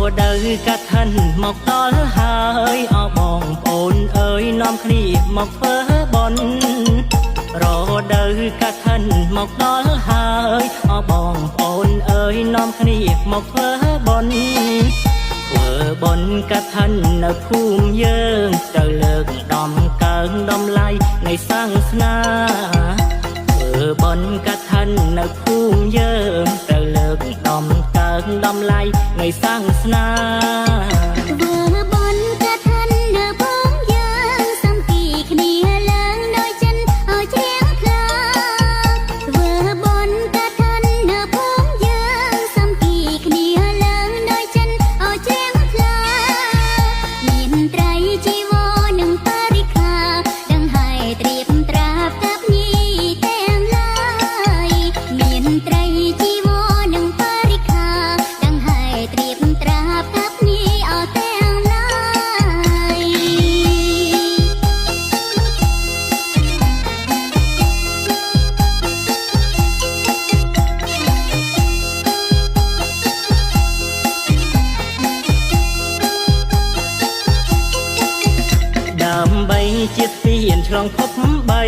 đời cả thân một đó hơi ở bòn ồn ơi nom khỉ một phớ bòn rồi đời cả thân một đó hơi ở bòn ồn ơi nom khỉ một phớ bòn phớ bòn cả thân ở khum dương trời lực đom cơn đom lai ngày sang na phớ bòn cả thân ở khum dương trời lực đom cơn đom lai ngày sang na vừa bón cả thân nở bóng dáng xăm kỳ kia lớn đôi chân ở chén khla vừa bón cả thân nở bóng dáng xăm kỳ kia lớn đôi chân ở chén khla miền tây chi vô nâng parika đằng hai triệp trap cáp nhi tem lai miền tây chi vô nâng parika đằng hai triệp trap cáp nhi ở tem lai ដើម្បីជាទានឆ្លងភពបី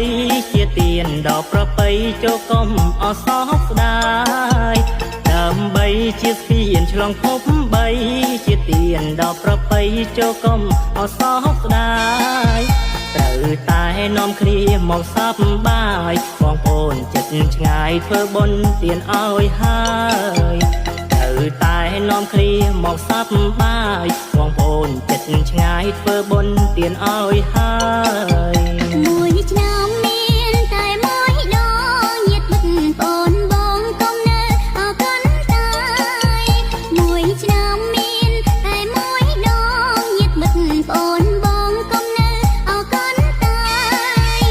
ជាទានដល់ប្រពៃចូលកុំអសោកស្ដាយដើម្បីជាទានឆ្លងភពបីជាទានដល់ប្រពៃចូលកុំអសោកស្ដាយត្រូវតែនាំគ្នាមកសប្បាយបងប្អូនចិត្តឆ្ងាយធ្វើបុណ្យទានឲ្យហើយត្រូវតែនាំគ្នាមកសប្បាយបងប្អូនចិត្តឆ្ងាយធ្វើបុណ្យទានឲ្យហើយ មួយឆ្នាំមានតែមួយដងញាតិមិត្តបងបងកុំនៅអកូនតាយមួយឆ្នាំមានតែមួយដងញាតិមិត្តបងបងកុំនៅអកូនតាយ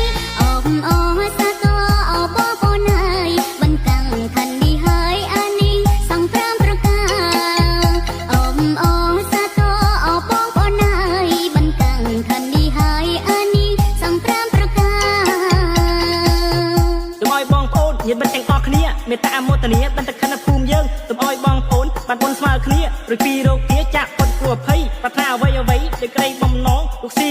អបអសាទរអបបនហើយបង្កាំងខណ្ឌនេះហើយអានេះសង្គ្រាមប្រការអបអសាទរអបបនហើយបង្កាំងខណ្ឌនេះហើយអានេះសង្គ្រាមប្រការ សូមឲ្យបងប្អូនញាតិមិត្តទាំងអស់គ្នាមេត្តាមោទនាបន្តខណ្ឌភូមិយើងសូមឲ្យបងប្អូនបានបុណ្យស្មើគ្នារួចពីរោគគាចាក់ផុតគ្រោះភ័យប្រាថ្នាអ្វីអ្វីដោយក្តីបំណងលោកស៊ី